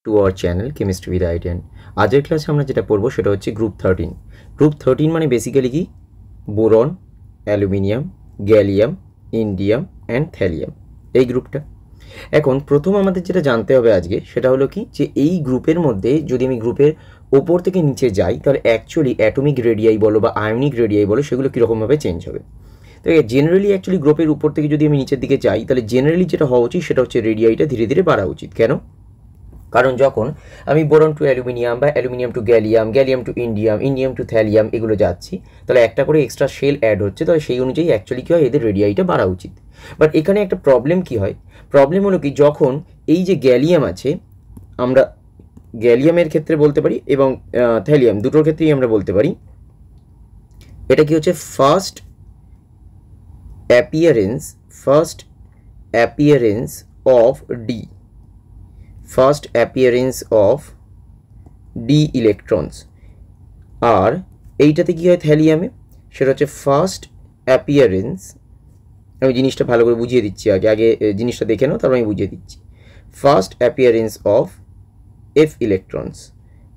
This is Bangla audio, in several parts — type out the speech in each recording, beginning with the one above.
Two our channel chemistry with আইডিয়ান। আজকের ক্লাসে আমরা যেটা পড়বো সেটা হচ্ছে গ্রুপ 13। গ্রুপ 13 মানে বেসিক্যালি কি, boron, aluminium, gallium, indium and thallium, এই গ্রুপটা। এখন প্রথম আমাদের যেটা জানতে হবে আজকে সেটা হলো কি, যে এই গ্রুপের মধ্যে যদি আমি গ্রুপের ওপর থেকে নিচে যাই তাহলে অ্যাকচুয়ালি অ্যাটমিক রেডিয়াই বলো বা আয়নিক রেডিয়াই বলো, সেগুলো কীরকমভাবে চেঞ্জ হবে। তো জেনারেলি অ্যাকচুয়ালি গ্রুপের উপর থেকে যদি আমি নিচের দিকে যাই তাহলে জেনারেলি যেটা হওয়া উচিত সেটা হচ্ছে রেডিয়াইটা ধীরে ধীরে বাড়া উচিত। কেন? কারণ যখন আমি বোরন টু অ্যালুমিনিয়াম বা aluminium to gallium, gallium to indium, indium to thallium এগুলো যাচ্ছি, তাহলে একটা করে এক্সট্রা শেল অ্যাড হচ্ছে, তাহলে সেই অনুযায়ী অ্যাকচুয়ালি কী হয়, এদের রেডিয়াইটা বাড়া উচিত। বাট এখানে একটা প্রবলেম কী হয়, প্রবলেম হলো কি, যখন এই যে গ্যালিয়াম আছে, আমরা গ্যালিয়ামের ক্ষেত্রে বলতে পারি এবং থ্যালিয়াম দুটোর ক্ষেত্রেই আমরা বলতে পারি, এটা কি হচ্ছে first appearance of D, first appearance of D electrons. আর এইটাতে কী হয় থ্যালিয়ামে, সেটা হচ্ছে ফার্স্ট অ্যাপিয়ারেন্স, আমি জিনিসটা ভালো করে বুঝিয়ে দিচ্ছি, আগে জিনিসটা দেখে নাও তারপর আমি বুঝিয়ে দিচ্ছি। First appearance of F electrons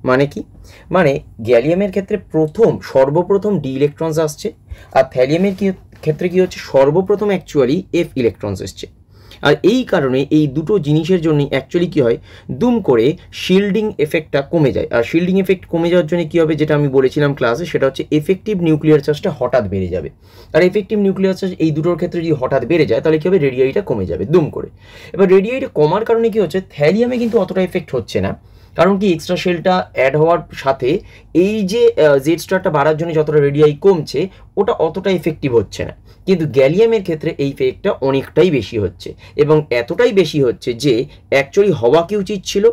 মানে কি, মানে গ্যালিয়ামের ক্ষেত্রে সর্বপ্রথম ডি ইলেকট্রনস আসছে, আর থ্যালিয়ামের ক্ষেত্রে কি হচ্ছে, সর্বপ্রথম অ্যাকচুয়ালি এফ ইলেকট্রনস এসছে। আর এই কারণে এই দুটো জিনিসের জন্য অ্যাকচুয়ালি কী হয়, দুম করে শিল্ডিং এফেক্টটা কমে যায়। আর শিল্ডিং এফেক্ট কমে যাওয়ার জন্য কী হবে, যেটা আমি বলেছিলাম ক্লাসে, সেটা হচ্ছে এফেক্টিভ নিউক্লিয়ার চার্জটা হঠাৎ বেড়ে যাবে। আর এফেক্টিভ নিউক্লিয়ার চার্জ এই দুটোর ক্ষেত্রে যদি হঠাৎ বেড়ে যায় তাহলে কী হবে, রেডিয়াইটা কমে যাবে দুম করে। এবার রেডিয়াইটা কমার কারণে কী হচ্ছে, থ্যালিয়ামে কিন্তু অতটা এফেক্ট হচ্ছে না, কারণ কি এক্সট্রা শেলটা অ্যাড হওয়ার সাথে এই যে জেড স্টারটা বাড়ার জন্য যতটা রেডিয়াই কমছে ওটা অতটা এফেক্টিভ হচ্ছে না। কিন্তু গ্যালিয়ামের ক্ষেত্রে এই ইফেক্টটা অনেকটাই বেশি হচ্ছে, এবং এতটাই বেশি হচ্ছে যে অ্যাকচুয়ালি হওয়া কি উচিত ছিল,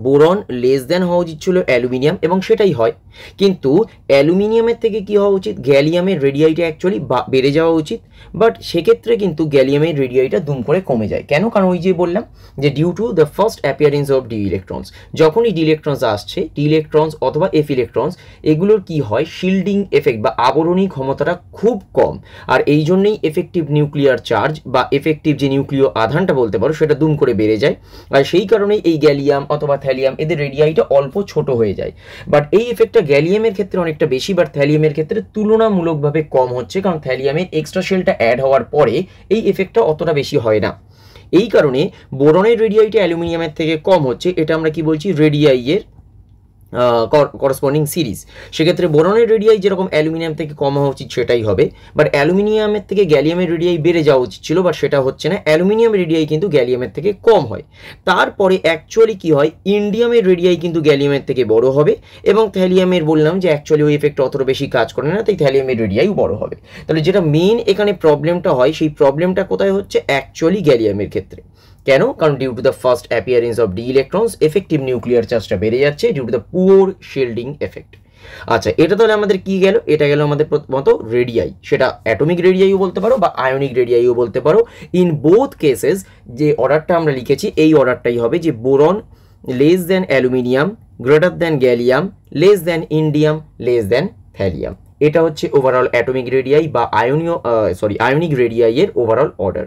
বোরন লেস দেন হওয়া উচিত ছিল অ্যালুমিনিয়াম, এবং সেটাই হয়। কিন্তু অ্যালুমিনিয়ামের থেকে কি হওয়া উচিত, গ্যালিয়ামের রেডিয়াইটা অ্যাকচুয়ালি বেড়ে যাওয়া উচিত। বাট সেক্ষেত্রে কিন্তু গ্যালিয়ামের রেডিয়াইটা দুম করে কমে যায়। কেন? কারণ ওই যে বললাম যে due to the first appearance of D electrons, যখনই ডি ইলেকট্রনস আসছে, ডি ইলেকট্রনস অথবা এফ ইলেকট্রনস, এগুলোর কি হয়, শিল্ডিং এফেক্ট বা আবরণী ক্ষমতাটা খুব কম। আর এই জন্যই এফেক্টিভ নিউক্লিয়ার চার্জ বা এফেক্টিভ যে নিউক্লিয় আধানটা বলতে পারো সেটা দুম করে বেড়ে যায়। আর সেই কারণেই এই গ্যালিয়াম অথবা থ্যালিয়াম এদের রেডিয়াইটা অল্প ছোট হয়ে যায়। বাট এই এফেক্টটা গ্যালিয়ামের ক্ষেত্রে অনেকটা বেশি, বাট থ্যালিয়ামের ক্ষেত্রে তুলনামূলকভাবে কম হচ্ছে, কারণ থ্যালিয়ামের এক্সট্রা শেলটা অ্যাড হওয়ার পরে এই এফেক্টটা অতটা বেশি হয় না। এই কারণে বোরনের রেডিয়াইটা অ্যালুমিনিয়ামের থেকে কম হচ্ছে, এটা আমরা কি বলছি, রেডিয়াইয়ের করসপন্ডিং সিরিজ। সেক্ষেত্রে বোরনের রেডিয়াই যেরকম অ্যালুমিনিয়াম থেকে কম হওয়া উচিত সেটাই হবে, বাট অ্যালুমিনিয়ামের থেকে গ্যালিয়ামের রেডিয়াই বেড়ে যাওয়া উচিত ছিল, বাট সেটা হচ্ছে না। অ্যালুমিনিয়াম রেডিয়াই কিন্তু গ্যালিয়ামের থেকে কম হয়। তারপরে অ্যাকচুয়ালি কি হয়, ইন্ডিয়ামের রেডিয়াই কিন্তু গ্যালিয়ামের থেকে বড় হবে, এবং থ্যালিয়ামের বললাম যে অ্যাকচুয়ালি ওই এফেক্ট অতটা বেশি কাজ করে না, তাই থ্যালিয়ামের রেডিয়াইও বড় হবে। তাহলে যেটা মেইন এখানে প্রবলেমটা হয়, সেই প্রবলেমটা কোথায় হচ্ছে, অ্যাকচুয়ালি গ্যালিয়ামের ক্ষেত্রে। কেন? কারণ due to the first appearance of D electrons effective nuclear চার্জটা বেড়ে যাচ্ছে due to the poor shielding effect. আচ্ছা, এটা তাহলে আমাদের কি গেল, এটা গেল আমাদের প্রথমত রেডিয়াই, সেটা অ্যাটমিক রেডিয়াইও বলতে পারো বা আয়নিক রেডিয়াইও বলতে পারো। ইন বোথ কেসেস যে অর্ডারটা আমরা লিখেছি এই অর্ডারটাই হবে, যে boron less than aluminium, greater than gallium, less than indium, less than thallium. এটা হচ্ছে ওভারঅল অ্যাটমিক রেডিয়াই বা আয়নিক রেডিয়াইয়ের ওভারঅল অর্ডার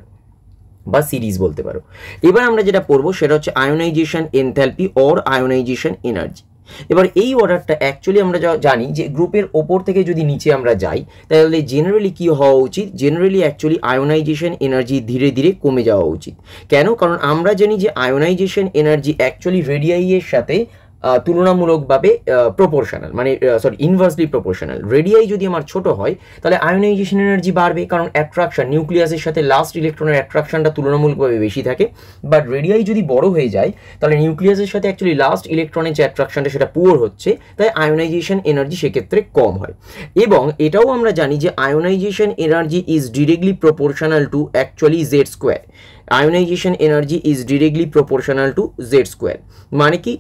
বা সিরিজ বলতে পারো। এবার আমরা যেটা পড়বো সেটা হচ্ছে ionisation enthalpy or ionisation energy. এবার এই অর্ডারটা অ্যাকচুয়ালি আমরা জানি যে গ্রুপের ওপর থেকে যদি নিচে আমরা যাই তাহলে জেনারেলি কি হওয়া উচিত, জেনারেলি অ্যাকচুয়ালি আয়োনাইজেশন এনার্জি ধীরে ধীরে কমে যাওয়া উচিত। কেন? কারণ আমরা জানি যে আয়োনাইজেশন এনার্জি অ্যাকচুয়ালি রেডিয়াইয়ের সাথে তুলনামূলকভাবে প্রপোর্শনাল, মানে ইনভার্সলি প্রপোর্শনাল। রেডিয়াই যদি আমার ছোট হয় তাহলে আয়োনাইজেশন এনার্জি বাড়বে, কারণ অ্যাট্রাকশন নিউক্লিয়াসের সাথে লাস্ট ইলেকট্রনের অ্যাট্রাকশনটা তুলনামূলকভাবে বেশি থাকে। বাট রেডিয়াই যদি বড় হয়ে যায় তাহলে নিউক্লিয়াসের সাথে অ্যাকচুয়ালি লাস্ট ইলেকট্রনের যে অ্যাট্রাকশনটা সেটা পুয়ার হচ্ছে, তাই আয়োনাইজেশন এনার্জি সেক্ষেত্রে কম হয়। এবং এটাও আমরা জানি যে ionisation energy is directly proportional to actually Z square. Ionisation energy is directly proportional to Z square, মানে কি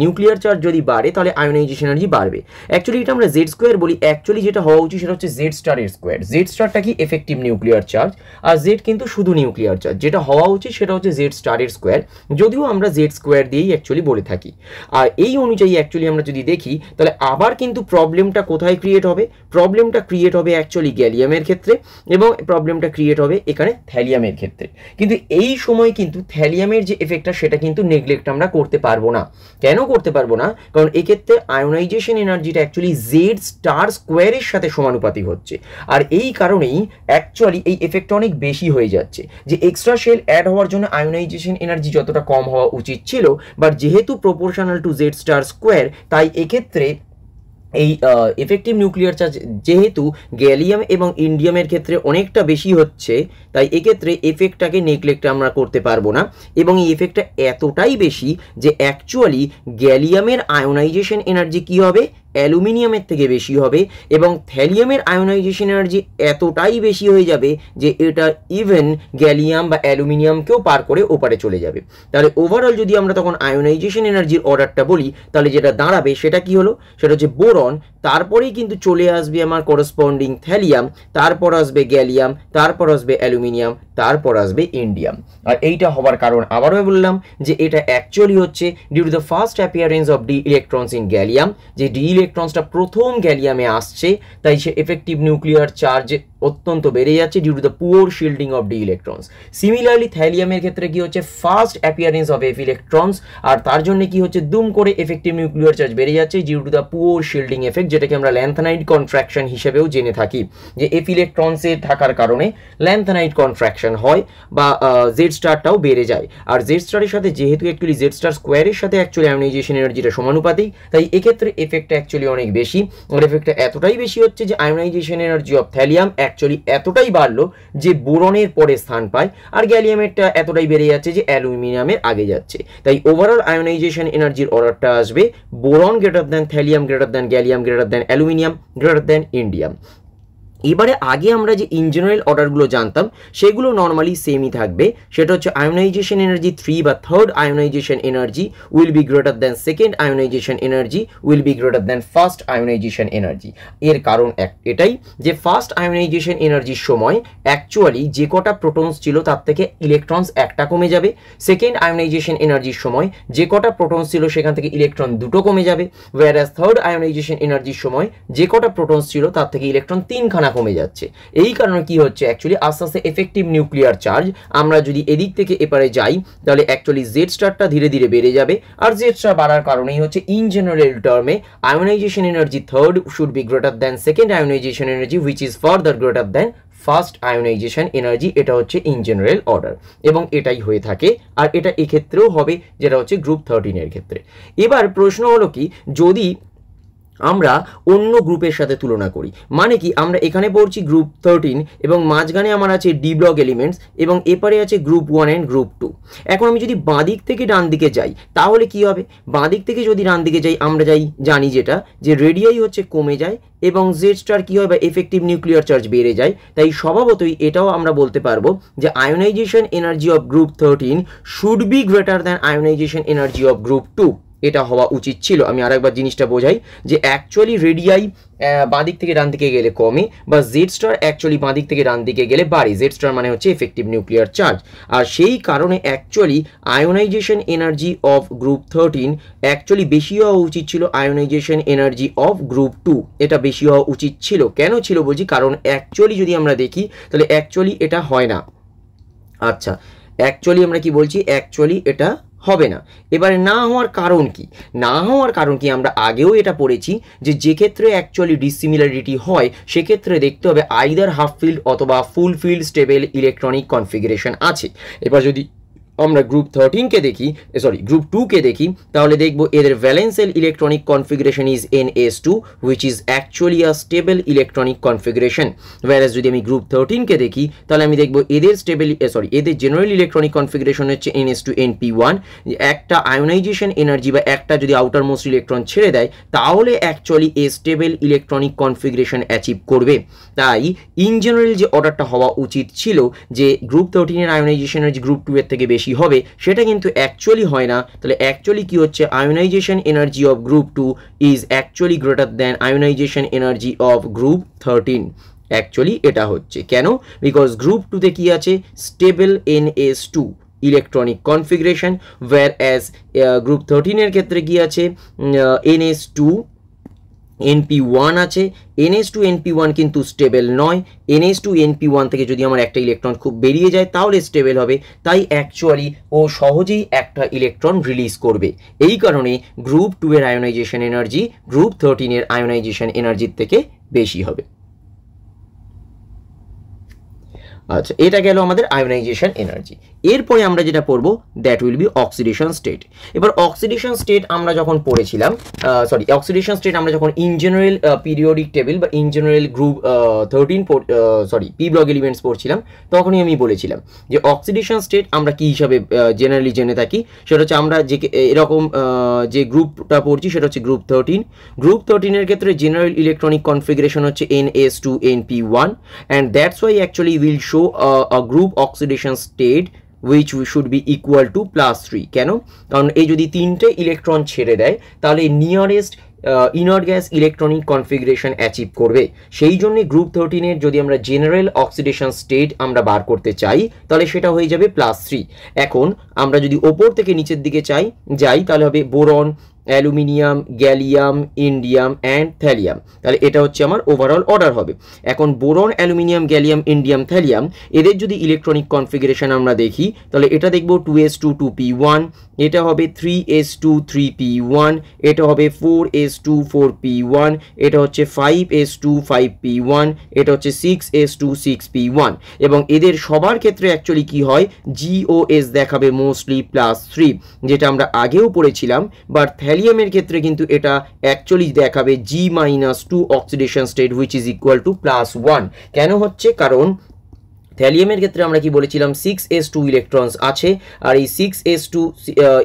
নিউক্লিয়ার চার্জ যদি বাড়ে তাহলে আয়োনাইজেশন এনার্জি বাড়বে। অ্যাকচুয়ালি এটা আমরা জেড স্কোয়ার বলি, অ্যাকচুয়ালি যেটা হওয়া উচিত সেটা হচ্ছে জেড স্টারের স্কোয়ার। জেড স্টারটা কি এফেক্টিভ নিউক্লিয়ার চার্জ, আর জেড কিন্তু শুধু নিউক্লিয়ার চার্জ। যেটা হওয়া উচিত সেটা হচ্ছে জেড স্টারের স্কোয়ার, যদিও আমরা জেড স্কোয়ার দিয়েই অ্যাকচুয়ালি বলে থাকি। আর এই অনুযায়ী অ্যাকচুয়ালি আমরা যদি দেখি তাহলে আবার কিন্তু প্রবলেমটা কোথায় ক্রিয়েট হবে, প্রবলেমটা ক্রিয়েট হবে অ্যাকচুয়ালি গ্যালিয়ামের ক্ষেত্রে, এবং প্রবলেমটা ক্রিয়েট হবে এখানে থ্যালিয়ামের ক্ষেত্রে। ইম্পর্টেন্ট। কিন্তু এই সময় কিন্তু থ্যালিয়ামের যে এফেক্টটা সেটা কিন্তু নেগলেক্ট আমরা করতে পারবো না। কেন করতে পারবো না? কারণ এক্ষেত্রে আয়োনাইজেশন এনার্জিটা অ্যাকচুয়ালি জেড স্টার স্কোয়ারের সাথে সমানুপাতিক হচ্ছে, আর এই কারণেই অ্যাকচুয়ালি এই এফেক্টটা অনেক বেশি হয়ে যাচ্ছে। যে এক্সট্রা শেল অ্যাড হওয়ার জন্য আয়োনাইজেশন এনার্জি যতটা কম হওয়া উচিত ছিল, বাট যেহেতু proportional to Z star square, তাই এক্ষেত্রে এই এফেক্টিভ নিউক্লিয়ার চার্জ যেহেতু গ্যালিয়াম এবং ইন্ডিয়ামের ক্ষেত্রে অনেকটা বেশি হচ্ছে, তাই এক্ষেত্রে এফেক্টটাকে নেগলেক্ট আমরা করতে পারবো না। এবং এই এফেক্টটা এতটাই বেশি যে অ্যাকচুয়ালি গ্যালিয়ামের আয়োনাইজেশন এনার্জি কী হবে, অ্যালুমিনিয়ামের থেকে বেশি হবে, এবং থ্যালিয়ামের আয়োনাইজেশন এনার্জি এতটাই বেশি হয়ে যাবে যে এটা ইভেন গ্যালিয়াম বা অ্যালুমিনিয়ামকেও পার করে ওপারে চলে যাবে। তাহলে ওভারঅল যদি আমরা তখন আয়োনাইজেশন এনার্জির অর্ডারটা বলি, তাহলে যেটা দাঁড়াবে সেটা কি হলো, সেটা হচ্ছে বোরন, তারপরেই কিন্তু চলে আসবে আমার করসপন্ডিং থ্যালিয়াম, তারপর আসবে গ্যালিয়াম, তারপর আসবে অ্যালুমিনিয়াম, তারপর আসবে ইন্ডিয়াম। আর এইটা হবার কারণ আবারও বললাম যে এটা অ্যাকচুয়ালি হচ্ছে due to the first appearance of D electrons in gallium. যে ডি ইলেকট্রনসটা প্রথম গ্যালিয়ামে আসছে, তাই সে এফেক্টিভ নিউক্লিয়ার চার্জ অত্যন্ত বেড়ে যাচ্ছে due to the poor shielding of D electrons. Similarly থ্যালিয়ামের ক্ষেত্রে কি হচ্ছে, first appearance of F electrons, আর তার জন্য কি হচ্ছে, দুম করে এফেক্টিভ নিউক্লিয়ার চার্জ বেড়ে যাচ্ছে due to the poor shielding effect, যেটাকে আমরা ল্যান্থানাইড কন্ট্রাকশন হিসেবেও জেনে থাকি। যে এফ ইলেকট্রনসে থাকার কারণে ল্যান্থানাইড কন্ট্রাকশন হয় বা জেড স্টারটাও বেড়ে যায়। আর জেড স্টারের সাথে যেহেতু অ্যাকচুয়ালি জেড স্টার স্কোয়ারের সাথে অ্যাকচুয়ালি আয়োনাইজেশন এনার্জিটা সমানুপাতিক, তাই এক্ষেত্রে এফেক্টটা অ্যাকচুয়ালি অনেক বেশি। আর এফেক্টটা এতটাই বেশি হচ্ছে যে ionisation energy of thallium actually এতটাই বাড়লো যে বোরনের পরে স্থান পায়, আর গ্যালিয়ামেরটা এতটাই বেড়ে যাচ্ছে যে অ্যালুমিনিয়ামের আগে যাচ্ছে। তাই ওভারঅল আয়োনাইজেশন এনার্জির অর্ডারটা আসবে boron greater than thallium greater than gallium greater than aluminium greater than indium. এবারে আগে আমরা যে ইন জেনারেল অর্ডারগুলো জানতাম সেগুলো নর্মালি সেমই থাকবে। সেটা হচ্ছে আয়োনাইজেশন এনার্জি 3 বা third ionisation energy will be greater than second ionisation energy will be greater than first ionisation energy. এর কারণ এটাই যে ফার্স্ট আয়োনাইজেশন এনার্জির সময় অ্যাকচুয়ালি যে কটা প্রোটনস ছিল তার থেকে ইলেকট্রনস একটা কমে যাবে। সেকেন্ড আয়োনাইজেশন এনার্জির সময় যে কটা প্রোটনস ছিল সেখান থেকে ইলেকট্রন দুটো কমে যাবে, ওয়্যারএজ থার্ড আয়োনাইজেশন এনার্জির সময় যে কটা প্রোটনস ছিল তার থেকে ইলেকট্রন 3খানা কমে যাচ্ছে। এই কারণে কি হচ্ছে, অ্যাকচুয়ালি আস্তে আস্তে এফেক্টিভ নিউক্লিয়ার চার্জ আমরা যদি এদিক থেকে এপারে যাই, তাহলে অ্যাকচুয়ালি জেড স্টারটা ধীরে ধীরে বেড়ে যাবে। আর জেড স্টার বাড়ার কারণেই হচ্ছে ইন জেনারেল টার্মে ionisation energy third should be greater than second ionisation energy which is further greater than first ionisation energy. এটা হচ্ছে ইন জেনারেল অর্ডার এবং এটাই হয়ে থাকে। আর এটা এক্ষেত্রেও হবে, যেটা হচ্ছে গ্রুপ 13 এর ক্ষেত্রে। এবার প্রশ্ন হলো কি, যদি আমরা অন্য গ্রুপের সাথে তুলনা করি, মানে কি আমরা এখানে পড়ছি গ্রুপ 13 এবং মাঝখানে আমার আছে ডি ব্লক এলিমেন্টস এবং এপারে আছে গ্রুপ 1 অ্যান্ড গ্রুপ 2। এখন আমি যদি বাঁ দিক থেকে ডান দিকে যাই তাহলে কি হবে, বাঁ দিক থেকে যদি ডান দিকে যাই আমরা জানি যেটা যে রেডিয়াই হচ্ছে কমে যায় এবং জেড স্টার কী হয় বা এফেক্টিভ নিউক্লিয়ার চার্জ বেড়ে যায়। তাই স্বভাবতই এটাও আমরা বলতে পারবো যে ionisation energy of group 13 should be greater than ionisation energy of group 2। এটা হওয়া উচিত ছিল। আমি আরেকবার জিনিসটা বোঝাই যে অ্যাকচুয়ালি রেডিয়াই বাঁ দিক থেকে ডান দিকে গেলে কমে, বা জেড স্টার অ্যাকচুয়ালি বাঁ দিক থেকে ডান দিকে গেলে বাড়ে। জেড স্টার মানে হচ্ছে এফেক্টিভ নিউক্লিয়ার চার্জ। আর সেই কারণে actually ionisation energy of group 13 actually বেশি হওয়া উচিত ছিল আয়োনাইজেশন এনার্জি অফ গ্রুপ 2। এটা বেশি হওয়া উচিত ছিল। কেন ছিল বলছি, কারণ অ্যাকচুয়ালি যদি আমরা দেখি তাহলে অ্যাকচুয়ালি এটা হয় না। আচ্ছা, অ্যাকচুয়ালি আমরা কি বলছি, অ্যাকচুয়ালি এটা হবে না। এবারে না হওয়ার কারণ কি, না হওয়ার কারণ কি আমরা আগেও এটা পড়েছি যে ক্ষেত্রে অ্যাকচুয়ালি ডিসিমিলারিটি হয় সেক্ষেত্রে দেখতে হবে আইদার হাফ ফিল্ড অথবা ফুল ফিল্ড স্টেবল ইলেকট্রনিক কনফিগারেশন আছে। এবার যদি আমরা গ্রুপ 13কে দেখি, গ্রুপ 2কে দেখি, তাহলে দেখব এদের valence electronic configuration is NS2 which is actually a stable electronic configuration. Whereas যদি আমি গ্রুপ 13কে দেখি তাহলে আমি দেখব এদের এদের জেনারেল ইলেকট্রনিক কনফিগারেশন হচ্ছে NS2NP1। একটা আয়োনাইজেশন এনার্জি বা একটা যদি আউটার মোস্ট ইলেকট্রন ছেড়ে দেয় তাহলে অ্যাকচুয়ালি এ স্টেবল ইলেকট্রনিক কনফিগারেশন অ্যাচিভ করবে। তাই ইন জেনারেল যে অর্ডারটা হওয়া উচিত ছিল যে গ্রুপ 13 এর আয়োনাইজেশন এনার্জি গ্রুপ 2 এর থেকে বেশি হবে, সেটা কিন্তু অ্যাকচুয়ালি হয় না। তাহলে অ্যাকচুয়ালি কি হচ্ছে, ionization energy of group 2 is actually greater than ionisation energy of group 13। Actually এটা হচ্ছে কেন, বিকজ গ্রুপ 2তে কি আছে, stable NS2 electronic configuration, whereas group 13 এর ক্ষেত্রে কি আছে, NS2 NP1 আছে, NH2 NP1 কিন্তু স্টেবল নয়। NH2 NP1 থেকে যদি আমার একটা ইলেকট্রন খুব বেরিয়ে যায় তাহলে স্টেবল হবে, তাই অ্যাকচুয়ালি ও সহজেই একটা ইলেকট্রন রিলিজ করবে। এই কারণে গ্রুপ 2 এর আয়োনাইজেশন এনার্জি গ্রুপ 13 এর আয়োনাইজেশন এনার্জির থেকে বেশি হবে। আচ্ছা, এটা গেল আমাদের আয়োনাইজেশন এনার্জি। এরপরে আমরা যেটা পড়বো that will be oxidation state. এবার অক্সিডেশন স্টেট আমরা যখন পড়েছিলাম, অক্সিডেশন স্টেট আমরা যখন ইন জেনারেল পিরিয়ডিক টেবিল বা in general group 13 P block elements পড়ছিলাম, তখনই আমি বলেছিলাম যে অক্সিডেশন স্টেট আমরা কি হিসাবে জেনারেলি জেনে থাকি, সেটা হচ্ছে আমরা যে এরকম যে গ্রুপটা পড়ছি সেটা হচ্ছে গ্রুপ 13। গ্রুপ 13 এর ক্ষেত্রে জেনারেল ইলেকট্রনিক কনফিগারেশন হচ্ছে NS2 NP1 and that's why actually will show a group oxidation state which should be equal to +3। কেন? কারণ এই যদি তিনটে ইলেকট্রন ছেড়ে দেয় তাহলে nearest inner gas electronic configuration achieve করবে। সেই জন্য গ্রুপ 13 এর যদি আমরা জেনারেল অক্সিডেশন স্টেট আমরা বার করতে চাই তাহলে সেটা হয়ে যাবে +3। এখন আমরা যদি ওপর থেকে নিচের দিকে যাই তাহলে হবে boron, aluminium, gallium, indium and thallium. তাহলে এটা হচ্ছে আমার ওভারঅল অর্ডার হবে। এখন boron, aluminium, gallium, indium, thallium এদের যদি ইলেকট্রনিক কনফিগারেশন আমরা দেখি তাহলে এটা দেখব 2s2 2p1, এটা হবে 3s2 3p1, এটা হবে 4s2 4p1, এটা হচ্ছে 5s2 5p1, এটা হচ্ছে 6s2 6p1 এবং এদের সবার ক্ষেত্রে অ্যাকচুয়ালি কি হয়, GOS দেখাবে মোস্টলি +3, যেটা আমরা আগেও পড়েছিলাম। বাট থ্যালিয়ামের ক্ষেত্রে কিন্তু এটা অ্যাকচুয়ালি দেখাবে G-2 oxidation state which is equal to +1। কেন হচ্ছে? কারণ থ্যালিয়ামের ক্ষেত্রে আমরা কি বলেছিলাম 6s2 ইলেকট্রনস আছে, আর এই 6s2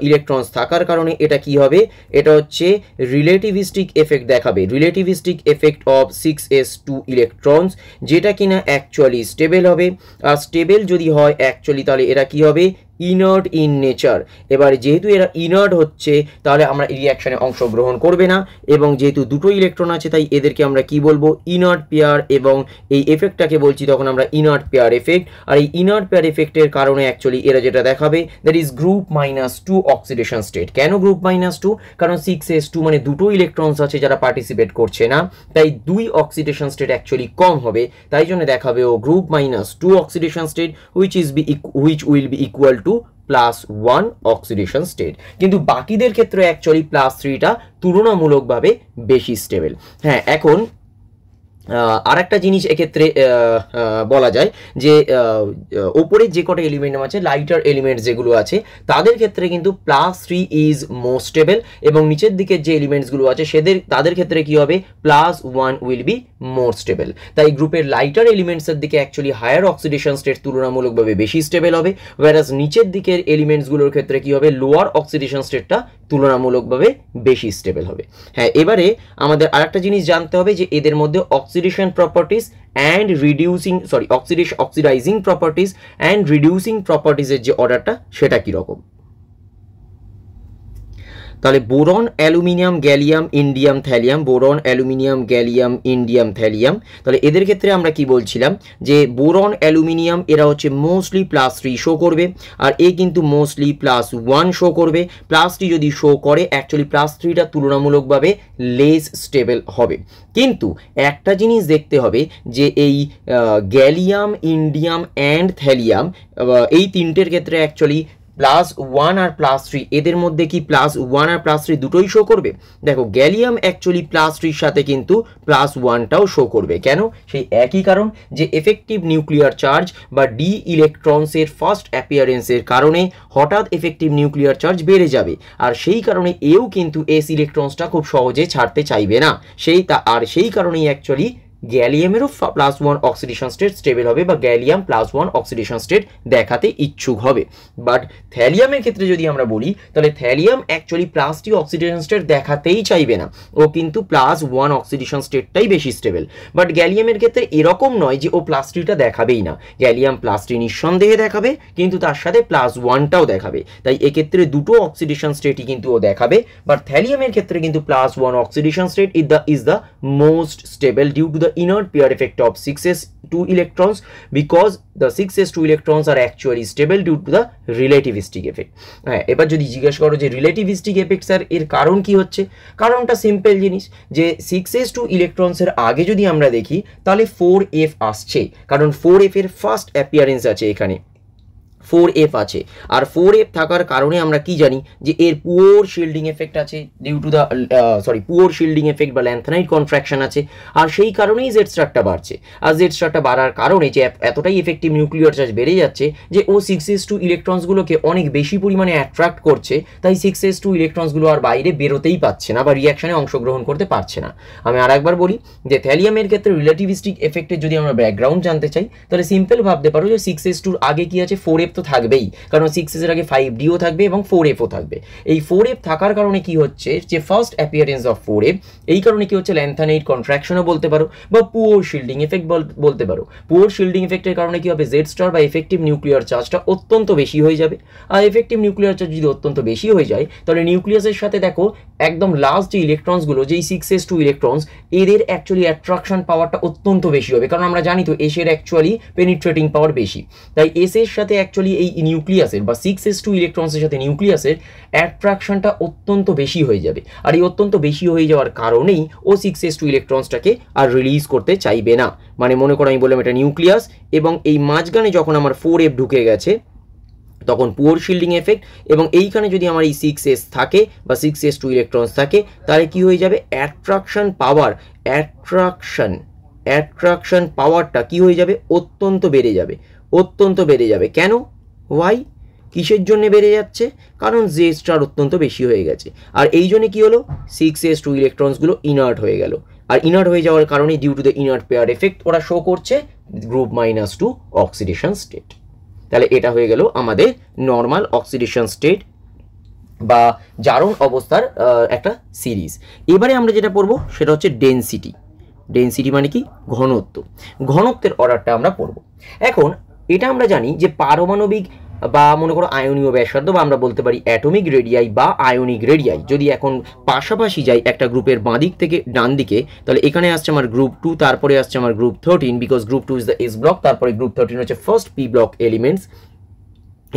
ইলেকট্রনস থাকার কারণে এটা কি হবে, এটা হচ্ছে রিলেটিভিস্টিক এফেক্ট দেখাবে, relativistic effect of 6s2 electrons, যেটা কিনা অ্যাকচুয়ালি স্টেবল হবে। আর স্টেবল যদি হয় অ্যাকচুয়ালি তাহলে এরা কি হবে, ইনার্ট ইন নেচার। এবার যেহেতু এরা ইনার্ট হচ্ছে তাহলে আমরা এই রিঅ্যাকশনে অংশগ্রহণ করবে না, এবং যেহেতু দুটো ইলেকট্রন আছে তাই এদেরকে আমরা কি বলবো, ইনার্ট পেয়ার, এবং এই এফেক্টটাকে বলছি তখন আমরা ইনার্ট পেয়ার এফেক্ট। আর এই ইনার্ট পেয়ার এফেক্টের কারণে অ্যাকচুয়ালি এরা যেটা দেখাবে that is group -2 oxidation state. কেন গ্রুপ -2? কারণ 6s2 মানে দুটো ইলেকট্রনস আছে যারা পার্টিসিপেট করছে না, তাই 2 অক্সিডেশন স্টেট অ্যাকচুয়ালি কম হবে, তাই জন্য দেখাবে ও group -2 oxidation state which will be equal to +1 oxidation state. কিন্তু বাকিদের ক্ষেত্রে অ্যাকচুয়ালি +3টা তুলনামূলকভাবে বেশি স্টেবল। হ্যাঁ, এখন আর একটা জিনিস এক্ষেত্রে বলা যায় যে ওপরে যে কটা এলিমেন্ট আছে, লাইটার এলিমেন্ট যেগুলো আছে তাদের ক্ষেত্রে কিন্তু +3 ইজ মোর স্টেবল, এবং নিচের দিকের যে এলিমেন্টসগুলো আছে তাদের ক্ষেত্রে কি হবে, +1 উইল বি মোর স্টেবল। তাই গ্রুপের লাইটার এলিমেন্টসের দিকে অ্যাকচুয়ালি হায়ার অক্সিডেশন স্টেট তুলনামূলকভাবে বেশি স্টেবল হবে, ওয়ারাস নিচের দিকের এলিমেন্টসগুলোর ক্ষেত্রে কি হবে, লোয়ার অক্সিডেশন স্টেটটা তুলনামূলকভাবে বেশি স্টেবল হবে। হ্যাঁ, এবারে আমাদের আরেকটা জিনিস জানতে হবে যে এদের মধ্যে oxidation properties and oxidizing properties and reducing প্রপার্টিজের যে অর্ডারটা সেটা কীরকম। তাহলে boron, aluminium, gallium, indium, thallium, boron, aluminium, gallium, indium, thallium. তাহলে এদের ক্ষেত্রে আমরা কি বলছিলাম যে বোরন, অ্যালুমিনিয়াম এরা হচ্ছে মোস্টলি +3 শো করবে, আর এ কিন্তু মোস্টলি +1 শো করবে। +3 যদি শো করে অ্যাকচুয়ালি +3টা তুলনামূলকভাবে লেস স্টেবল হবে। কিন্তু একটা জিনিস দেখতে হবে যে এই গ্যালিয়াম, ইন্ডিয়াম অ্যান্ড থ্যালিয়াম এই তিনটের ক্ষেত্রে অ্যাকচুয়ালি +1 আর +3 এদের মধ্যে কি +1 আর +3 দুটোই শো করবে? দেখো, গ্যালিয়াম অ্যাকচুয়ালি +3 সাথে কিন্তু +1টাও শো করবে। কেন? সেই একই কারণ যে এফেক্টিভ নিউক্লিয়ার চার্জ বা ডি ইলেকট্রনসের ফার্স্ট অ্যাপিয়ারেন্সের কারণে হঠাৎ এফেক্টিভ নিউক্লিয়ার চার্জ বেড়ে যাবে, আর সেই কারণে এও কিন্তু এস ইলেকট্রনসটা খুব সহজে ছাড়তে চাইবে না। সেই কারণেই অ্যাকচুয়ালি গ্যালিয়ামেরও +1 অক্সিডেশন স্টেট স্টেবল হবে, বা গ্যালিয়াম +1 অক্সিডেশন স্টেট দেখাতে ইচ্ছুক হবে। বাট থ্যালিয়ামের ক্ষেত্রে যদি আমরা বলি তাহলে থ্যালিয়াম অ্যাকচুয়ালি +2 অক্সিডেশন স্টেট দেখাতেই চাইবে না, ও কিন্তু +1 অক্সিডেশন স্টেটটাই বেশি স্টেবল। বাট গ্যালিয়ামের ক্ষেত্রে এরকম নয় যে ও +3টা দেখাবেই না, গ্যালিয়াম +3 নিঃসন্দেহে দেখাবে, কিন্তু তার সাথে +1টাও দেখাবে। তাই এক্ষেত্রে দুটো অক্সিডেশন স্টেটই কিন্তু ও দেখাবে। বাট থ্যালিয়ামের ক্ষেত্রে কিন্তু +1 oxidation state is the most stable due to the inert pair effect of 6s2 electrons because the 6s2 electrons are actually stable due to the relativistic effect. হ্যাঁ, এবার যদি জিজ্ঞেস করো যে রিলেটিভিস্টিক এফেক্ট স্যার এর কারণ কি হচ্ছে, কারণটা সিম্পল জিনিস যে 6s2 ইলেকট্রনসের আগে যদি আমরা দেখি তাহলে 4f আসছে, কারণ 4f এর ফার্স্ট অ্যাপিয়ারেন্স আছে এখানে, 4f আছে। আর 4f থাকার কারণে আমরা কি জানি যে এর পুওর শিল্ডিং এফেক্ট আছে due to the poor shielding effect বা ল্যান্থানাইট কন্ট্রাকশন আছে, আর সেই কারণেই জেড স্টারটা বাড়ছে। আর জেড স্টারটা বাড়ার কারণে যে এতটাই এফেক্টিভ নিউক্লিয়ার চার্জ বেড়ে যাচ্ছে যে ও 6s2 ইলেকট্রনসগুলোকে অনেক বেশি পরিমাণে অ্যাট্রাক্ট করছে, তাই 6s2 ইলেকট্রনসগুলো আর বাইরে বেরোতেই পাচ্ছে না বা রিয়াকশনে অংশগ্রহণ করতে পারছে না। আমি আর একবার বলি যে থ্যালিয়ামের ক্ষেত্রে রিলেটিভিস্টিক এফেক্টের যদি আমরা ব্যাকগ্রাউন্ড জানতে চাই তাহলে সিম্পল ভাবতে পারো যে 6s2 আগে কি আছে, 4f তো থাকবেই, কারণ 6s এর আগে 5dও থাকবে এবং 4fও থাকবে। এই 4f থাকার কারণে কি হচ্ছে যে ফার্স্ট অ্যাপিয়ারেন্স অফ 4f, এই কারণে কি হচ্ছে ল্যান্থানাইট কন্ট্রাকশনও বলতে পারো বা পুওর শিল্ডিং এফেক্ট বলতে পারো। পুওর শিল্ডিং এফেক্টের কারণে কি হবে, জেড স্টার বা এফেক্টিভ নিউক্লিয়ার চার্জটা অত্যন্ত বেশি হয়ে যাবে। আর এফেক্টিভ নিউক্লিয়ার চার্জ যদি অত্যন্ত বেশি হয়ে যায় তাহলে নিউক্লিয়াসের সাথে দেখো একদম লাস্ট যে ইলেকট্রনসগুলো, যেই 6s2 ইলেকট্রনস, এদের অ্যাকচুয়ালি অ্যাট্রাকশন পাওয়ারটা অত্যন্ত বেশি হবে, কারণ আমরা জানি তো এস এর অ্যাকচুয়ালি পেনিট্রেটিং পাওয়ার বেশি, তাই এস এর সাথে অ্যাকচুয়ালি এই নিউক্লিয়াসের বা 6s2 ইলেকট্রনসের সাথে নিউক্লিয়াসের অ্যাট্রাকশনটা অত্যন্ত বেশি হয়ে যাবে। আর এই অত্যন্ত বেশি হয়ে যাওয়ার কারণেই ও 6s2 ইলেকট্রনসটাকে আর রিলিজ করতে চাইবে না। মানে মনে করো আমি বললাম এটা নিউক্লিয়াস এবং এই মাঝখানে যখন আমার 4f ঢুকে গেছে তখন পুওর শিল্ডিং এফেক্ট, এবং এইখানে যদি আমার এই 6s থাকে বা 6s2 ইলেকট্রনস থাকে তাহলে কি হয়ে যাবে, অ্যাট্রাকশন পাওয়ারটা কি হয়ে যাবে, অত্যন্ত বেড়ে যাবে। কেন, ওয়াই, কিসের জন্য বেড়ে যাচ্ছে, কারণ জে স্টার অত্যন্ত বেশি হয়ে গেছে। আর এই জন্য কি হলো, 6s2 ইলেকট্রনসগুলো ইনার্ট হয়ে গেল, আর ইনার্ট হয়ে যাওয়ার কারণে due to the inert pair effect ওরা শো করছে গ্রুপ -2 অক্সিডেশন স্টেট। তাহলে এটা হয়ে গেল আমাদের নর্মাল অক্সিডেশন স্টেট বা জারণ অবস্থার একটা সিরিজ। এবারে আমরা যেটা পড়বো সেটা হচ্ছে ডেনসিটি মানে কি, ঘনত্বের অর্ডারটা আমরা পড়বো। এখন এটা আমরা জানি যে পারমাণবিক বা মনে করো আয়নীয় ব্যাসার্ধ বা আমরা বলতে পারি অ্যাটমিক রেডিয়াই বা আয়নিক রেডিয়াই যদি এখন পাশাপাশি যাই একটা গ্রুপের বাঁ দিক থেকে ডান দিকে, তাহলে এখানে আসছে আমার গ্রুপ 2, তারপরে আসছে আমার group 13 because group 2 is the S block, তারপরে গ্রুপ 13 হচ্ছে first P block elements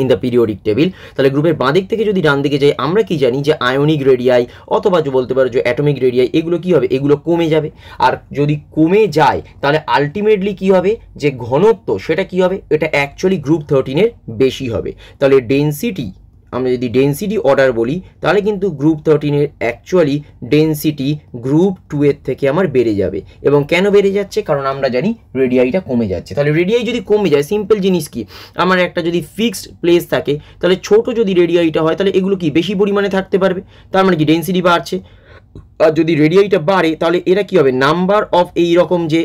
in the periodic table. তাহলে গ্রুপের বাঁ দিক থেকে যদি ডান দিকে যাই আমরা কি জানি যে আয়নিক রেডিয়াই অথবা যে বলতে পারো যে অ্যাটমিক রেডিয়াই, এগুলো কি হবে, এগুলো কমে যাবে। আর যদি কমে যায় তাহলে আলটিমেটলি কি হবে, যে ঘনত্ব সেটা কি হবে, এটা অ্যাকচুয়ালি গ্রুপ 13 বেশি হবে। তাহলে ডেনসিটি, আমরা যদি ডেনসিটি অর্ডার বলি তাহলে কিন্তু গ্রুপ 13 অ্যাকচুয়ালি ডেনসিটি গ্রুপ 2 থেকে আমার বেড়ে যাবে। এবং কেন বেড়ে যাচ্ছে, কারণ আমরা জানি রেডিয়াইটা কমে যাচ্ছে। তাহলে রেডিয়াই যদি কমে যায়, সিম্পল জিনিস কি, আমার একটা যদি ফিক্সড প্লেস থাকে তাহলে ছোট যদি রেডিয়াইটা হয় তাহলে এগুলো কি বেশি পরিমাণে থাকতে পারবে, তার মানে কি ডেনসিটি বাড়ছে। আর যদি রেডিয়াইটা বাড়ে তাহলে এরা কি হবে, নাম্বার অফ এই রকম যে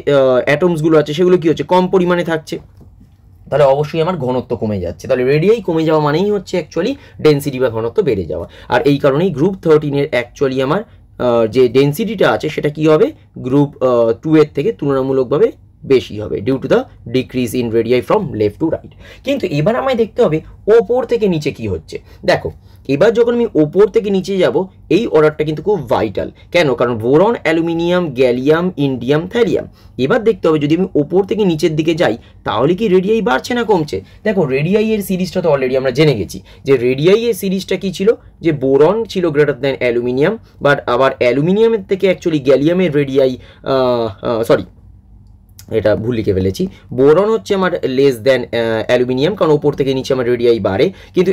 অ্যাটমসগুলো আছে সেগুলো কি হচ্ছে, কম পরিমাণে থাকছে, তাহলে অবশ্যই আমার ঘনত্ব কমে যাচ্ছে। তাহলে রেডিয়াই কমে যাওয়া মানেই হচ্ছে অ্যাকচুয়ালি ডেনসিটি বা ঘনত্ব বেড়ে যাওয়া। আর এই কারণেই গ্রুপ 13 অ্যাকচুয়ালি আমার যে ডেনসিটিটা আছে সেটা কি হবে, গ্রুপ 2 থেকে তুলনামূলকভাবে বেশি হবে due to the decrease in radii from left to right. কিন্তু এবার আমায় দেখতে হবে ওপর থেকে নিচে কি হচ্ছে। দেখো এবার যখন আমি ওপর থেকে নিচে যাব এই অর্ডারটা কিন্তু খুব ভাইটাল। কেন, কারণ boron, aluminium, gallium, indium, thallium. এবার দেখতে হবে যদি আমি ওপর থেকে নিচের দিকে যাই তাহলে কি রেডিয়াই বাড়ছে না কমছে। দেখো রেডিয়াই এর সিরিজটা তো অলরেডি আমরা জেনে গেছি যে রেডিয়াই এর সিরিজটা কি ছিল, যে বোরন ছিল গ্রেটার দ্যান অ্যালুমিনিয়াম, বাট আবার অ্যালুমিনিয়ামের থেকে অ্যাকচুয়ালি গ্যালিয়ামের রেডিয়াই এটা ভুল লিখে ফেলেছি, বোরন হচ্ছে আমার লেস দ্যান অ্যালুমিনিয়াম, কারণ ওপর থেকে নিচে আমার রেডিয়াই বাড়ে, কিন্তু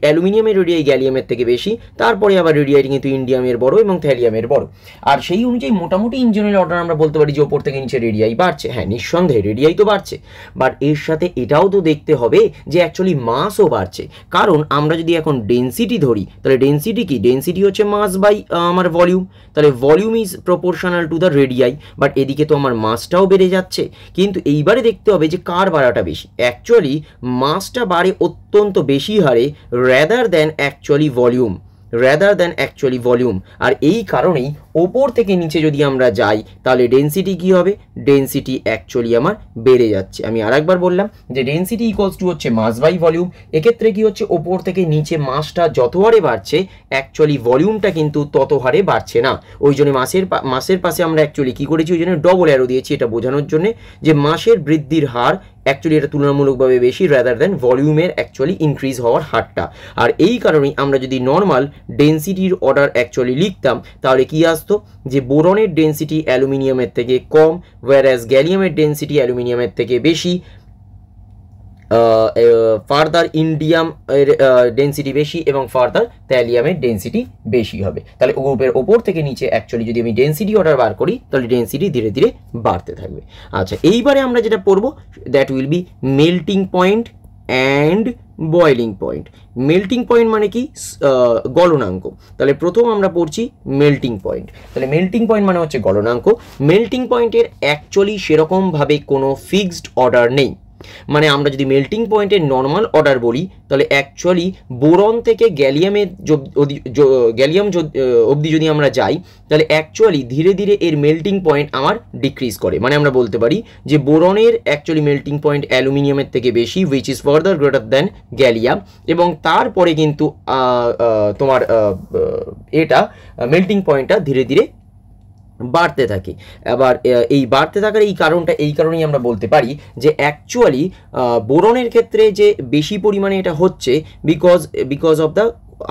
অ্যালুমিনিয়ামের রেডিয়াই গ্যালিয়ামের থেকে বেশি, তারপরে আবার রেডিয়াইটি কিন্তু ইন্ডিয়ামের বড় এবং থ্যালিয়ামের বড়। আর সেই অনুযায়ী মোটামুটি ইন জেনারেল অর্ডার আমরা বলতে পারি যে ওপর থেকে নিচে রেডিয়াই বাড়ছে। হ্যাঁ নিঃসন্দেহে রেডিয়াই তো বাড়ছে, বাট এর সাথে এটাও তো দেখতে হবে যে অ্যাকচুয়ালি মাসও বাড়ছে। কারণ আমরা যদি এখন ডেনসিটি ধরি তাহলে ডেনসিটি কি, ডেনসিটি হচ্ছে মাস বাই আমার ভলিউম, তাহলে volume is proportional to the radii, but এদিকে তো আমার মাসটাও বেড়ে যাচ্ছে। কিন্তু এইবারে দেখতে হবে যে কার বাড়াটা বেশি, অ্যাকচুয়ালি মাসটা বাড়ে অত্যন্ত বেশি হারে রাদার দ্যান অ্যাকচুয়ালি ভলিউম। আর এই কারণেই ওপর থেকে নিচে যদি আমরা যাই তাহলে ডেন্সিটি কি হবে, ডেন্সিটি অ্যাকচুয়ালি আমার বেড়ে যাচ্ছে। আমি আরেকবার বললাম যে ডেন্সিটি ইকুয়ালস টু হচ্ছে মাস বাই ভলিউম। এক্ষেত্রে কি হচ্ছে, ওপর থেকে নিচে মাসটা যত হারে বাড়ছে অ্যাকচুয়ালি ভলিউমটা কিন্তু তত হারে বাড়ছে না। ওই জন্য মাসের পাশে আমরা অ্যাকচুয়ালি কি করেছি, ওই জন্য ডবল অ্যারো দিয়েছি এটা বোঝানোর জন্য যে মাসের বৃদ্ধির হার অ্যাকচুয়ালি এটা তুলনামূলকভাবে বেশি রাদার দেন ভলিউমের অ্যাকচুয়ালি ইনক্রিজ হওয়ার হারটা। আর এই কারণেই আমরা যদি নর্মাল ডেন্সিটির অর্ডার অ্যাকচুয়ালি লিখতাম তাহলে কি আসতো, যে বোরনের ডেন্সিটি অ্যালুমিনিয়ামের থেকে কম, ওয়্যারএজ গ্যালিয়ামের ডেন্সিটি অ্যালুমিনিয়ামের থেকে বেশি, ফার্দার ইন্ডিয়াম এর ডেন্সিটি বেশি এবং ফার্দার থ্যালিয়ামের ডেন্সিটি বেশি হবে। তাহলে গ্রুপের ওপর থেকে নিচে অ্যাকচুয়ালি যদি আমি ডেন্সিটি অর্ডার বার করি তাহলে ডেন্সিটি ধীরে ধীরে বাড়তে থাকবে। আচ্ছা, এইবারে আমরা যেটা পড়বো that will be melting point and boiling point. Melting point মানে কি, গলনাঙ্ক। তাহলে প্রথম আমরা পড়ছি মেল্টিং পয়েন্ট। তাহলে মেল্টিং পয়েন্ট মানে হচ্ছে গলনাঙ্ক। মেল্টিং পয়েন্টের অ্যাকচুয়ালি সেরকমভাবে কোনো ফিক্সড অর্ডার নেই। মানে আমরা যদি মেল্টিং পয়েন্টের নর্মাল অর্ডার বলি তাহলে অ্যাকচুয়ালি বোরন থেকে গ্যালিয়াম অবধি যদি আমরা যাই তাহলে অ্যাকচুয়ালি ধীরে ধীরে এর মেল্টিং পয়েন্ট আমার ডিক্রিজ করে। মানে আমরা বলতে পারি যে বোরনের অ্যাকচুয়ালি মেল্টিং পয়েন্ট অ্যালুমিনিয়ামের থেকে বেশি, which is further greater than gallium, এবং তারপরে কিন্তু তোমার এটা মেল্টিং পয়েন্টটা ধীরে ধীরে বাড়তে থাকে। আবার এই বাড়তে থাকার এই কারণেই আমরা বলতে পারি যে অ্যাকচুয়ালি বোরনের ক্ষেত্রে যে বেশি পরিমাণে এটা হচ্ছে because of the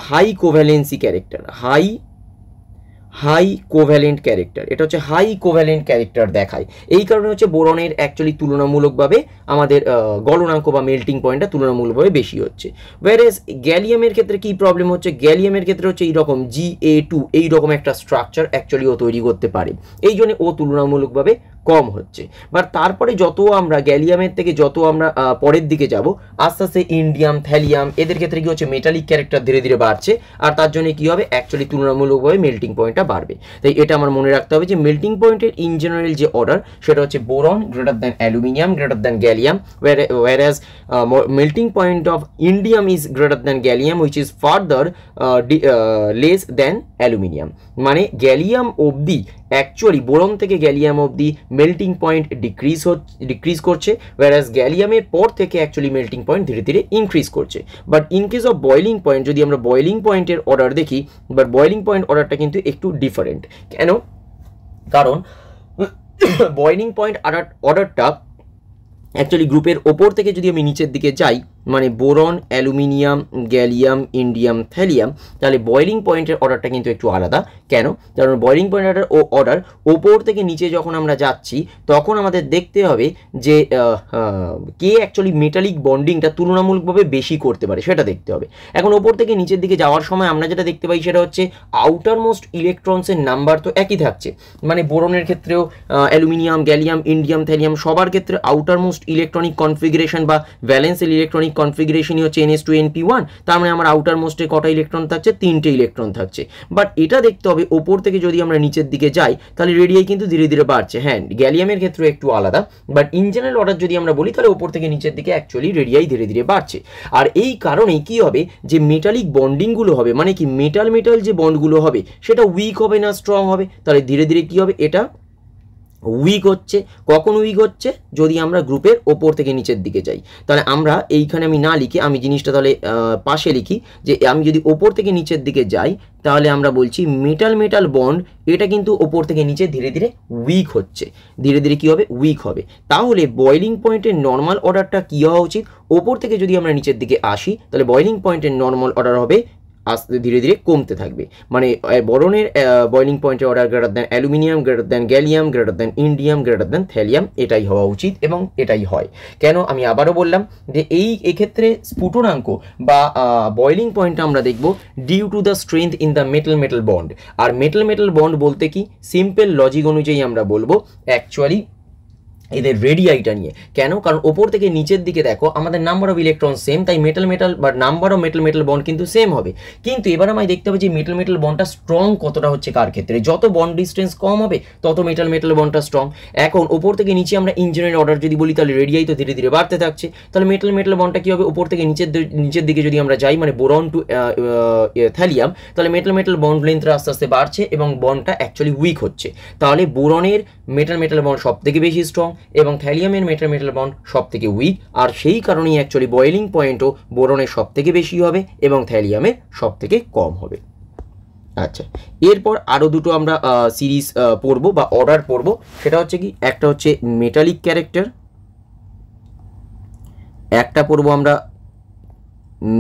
high covalency character, high covalent character. এটা হচ্ছে হাই কোভ্যালেন্ট ক্যারেক্টার দেখায়। এই কারণে হচ্ছে বোরনের অ্যাকচুয়ালি তুলনামূলকভাবে আমাদের গলনাঙ্ক বা মেল্টিং পয়েন্টটা তুলনামূলকভাবে বেশি হচ্ছে। ওয়্যারএজ গ্যালিয়ামের ক্ষেত্রে কি প্রবলেম হচ্ছে, গ্যালিয়ামের ক্ষেত্রে হচ্ছে এইরকম Ga2 এইরকম একটা স্ট্রাকচার অ্যাকচুয়ালি ও তৈরি করতে পারে, এই জন্য ও তুলনামূলকভাবে কম হচ্ছে। বাট তারপরে যত আমরা গ্যালিয়ামের থেকে যত আমরা পরের দিকে যাব আস্তে আস্তে ইন্ডিয়াম, থ্যালিয়াম এদের ক্ষেত্রে কি হচ্ছে, মেটালিক ক্যারেক্টার ধীরে ধীরে বাড়ছে, আর তার জন্য কি হবে, অ্যাকচুয়ালি তুলনামূলকভাবে মেল্টিং পয়েন্টটা বাড়বে। তাই এটা আমার মনে রাখতে হবে যে মেল্টিং পয়েন্টের ইন জেনারেল যে অর্ডার সেটা হচ্ছে boron greater than aluminium greater than gallium, whereas melting point of indium is greater than gallium which is further less than aluminium। মানে গ্যালিয়াম অবধি অ্যাকচুয়ালি বোরন থেকে গ্যালিয়াম অবধি মেল্টিং পয়েন্ট ডিক্রিজ করছে, whereas গ্যালিয়ামের পর থেকে অ্যাকচুয়ালি মেল্টিং পয়েন্ট ধীরে ধীরে ইনক্রিজ করছে। But in case of boiling point যদি আমরা বয়েলিং পয়েন্টের অর্ডার দেখি, বাট বয়েলিং পয়েন্ট অর্ডারটা কিন্তু একটু ডিফারেন্ট। কেন? কারণ বয়েলিং পয়েন্ট অর্ডারটা অ্যাকচুয়ালি গ্রুপের ওপর থেকে যদি আমি নিচের দিকে যাই, মানে boron, aluminium, gallium, indium, thallium, তাহলে বয়েলিং পয়েন্টের অর্ডারটা কিন্তু একটু আলাদা। কেন? কারণ বয়েলিং পয়েন্টের অর্ডার ওপর থেকে নিচে যখন আমরা যাচ্ছি তখন আমাদের দেখতে হবে যে কে অ্যাকচুয়ালি মেটালিক বন্ডিংটা তুলনামূলকভাবে বেশি করতে পারে সেটা দেখতে হবে। এখন ওপর থেকে নিচের দিকে যাওয়ার সময় আমরা যেটা দেখতে পাই সেটা হচ্ছে আউটার মোস্ট ইলেকট্রনসের নাম্বার তো একই থাকছে। মানে বোরনের ক্ষেত্রেও অ্যালুমিনিয়াম, গ্যালিয়াম, ইন্ডিয়াম, থ্যালিয়াম সবার ক্ষেত্রে আউটার মোস্ট ইলেকট্রনিক কনফিগারেশন বা ভ্যালেন্সিয়াল ইলেকট্রনিক কনফিগারেশনই হচ্ছে NS2np1। তার মানে আমার আউটার মোস্টে কটা ইলেকট্রন থাকছে, 3টে ইলেকট্রন থাকছে। বাট এটা দেখতে হবে ওপর থেকে যদি আমরা নিচের দিকে যাই তাহলে রেডিয়াই কিন্তু ধীরে ধীরে বাড়ছে। হ্যাঁ, গ্যালিয়ামের ক্ষেত্রে একটু আলাদা, বাট ইন জেনারেল অর্ডার যদি আমরা বলি তাহলে ওপর থেকে নিচের দিকে অ্যাকচুয়ালি রেডিয়াই ধীরে ধীরে বাড়ছে। আর এই কারণেই কি হবে, যে মেটালিক বন্ডিংগুলো হবে, মানে কি মেটাল যে বন্ডগুলো হবে সেটা উইক হবে না স্ট্রং হবে। তাহলে ধীরে ধীরে কি হবে, এটা উইক হচ্ছে। কখন উইক হচ্ছে, যদি আমরা গ্রুপের ওপর থেকে নিচের দিকে যাই। তাহলে আমরা এইখানে আমি না লিখি, আমি জিনিসটা তাহলে পাশে লিখি, যে আমি যদি ওপর থেকে নিচের দিকে যাই তাহলে আমরা বলছি মেটাল বন্ড এটা কিন্তু ওপর থেকে নিচে ধীরে ধীরে উইক হচ্ছে, ধীরে ধীরে কী হবে, উইক হবে। তাহলে বয়েলিং পয়েন্টের নর্মাল অর্ডারটা কী হওয়া উচিত, ওপর থেকে যদি আমরা নিচের দিকে আসি তাহলে বয়েলিং পয়েন্টের নর্মাল অর্ডার হবে আস্তে ধীরে ধীরে কমতে থাকবে। মানে বোরনের বয়েলিং পয়েন্টের order greater than aluminium, greater than gallium, greater than indium, greater than thallium, এটাই হওয়া উচিত এবং এটাই হয়। কেন? আমি আবারও বললাম যে এক্ষেত্রে স্ফুটনাঙ্ক বা বয়েলিং পয়েন্টটা আমরা দেখব due to the strength in the metal bond. আর মেটাল বন্ড বলতে কি, সিম্পল লজিক অনুযায়ী আমরা বলবো অ্যাকচুয়ালি এদের রেডিয়াইটা নিয়ে। কেন? কারণ ওপর থেকে নিচের দিকে দেখো আমাদের নাম্বার অফ ইলেকট্রন সেম, তাই মেটাল মেটাল বা number of metal metal bond কিন্তু সেম হবে। কিন্তু এবার আমায় দেখতে হবে যে মেটাল মেটাল বন্ডটা স্ট্রং কতটা হচ্ছে কার ক্ষেত্রে। যত বন্ড ডিস্টেন্স কম হবে তত মেটাল মেটাল বন্ডটা স্ট্রং। এখন ওপর থেকে নিচে আমরা ইঞ্জিনের অর্ডার যদি বলি তাহলে রেডিয়াই তো ধীরে ধীরে বাড়তে থাকছে, তাহলে মেটাল মেটাল বন্ডটা কী হবে, ওপর থেকে নিচের দিকে যদি আমরা যাই মানে বোরন টু থ্যালিয়াম, তাহলে মেটাল মেটাল বন্ড লেন্থটা আস্তে আস্তে বাড়ছে এবং বন্ডটা অ্যাকচুয়ালি উইক হচ্ছে। তাহলে বোরনের মেটাল মেটাল বন্ড সব থেকে বেশি স্ট্রং এবং থ্যালিয়ামের মেটাল মেটাল বন্ড সব থেকে উইক, আর সেই কারণেই অ্যাকচুয়ালি বয়েলিং পয়েন্টও বোরনের সব থেকে বেশি হবে এবং থ্যালিয়ামের সব থেকে কম হবে। আচ্ছা, এরপর আরও দুটো আমরা সিরিজ পড়বো বা অর্ডার পড়বো, সেটা হচ্ছে কি, একটা হচ্ছে মেটালিক ক্যারেক্টার, একটা পড়বো আমরা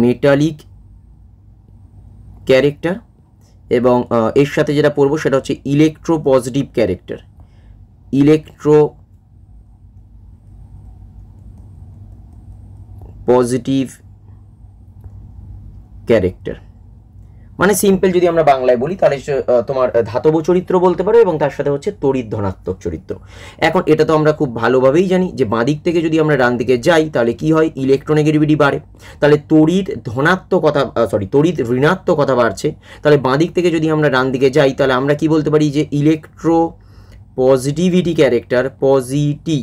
মেটালিক ক্যারেক্টার, এবং এর সাথে যেটা পড়বো সেটা হচ্ছে electro positive character. Electro positive character মানে সিম্পল যদি আমরা বাংলায় বলি তাহলে তোমার ধাতব চরিত্র বলতে পারো এবং তার সাথে হচ্ছে তড়িৎ ধনাত্মক চরিত্র। এখন এটা তো আমরা খুব ভালোভাবেই জানি যে বাঁ দিক থেকে যদি আমরা ডান দিকে যাই তাহলে কি হয়, ইলেকট্রোনেগেটিভিটি বাড়ে, তাহলে তড়িৎ ধনাত্মকতা তড়িৎ ঋণাত্মকতা বাড়ছে। তাহলে বাঁ দিক থেকে যদি আমরা ডান দিকে যাই তাহলে আমরা কি বলতে পারি যে electro positivity character, positivity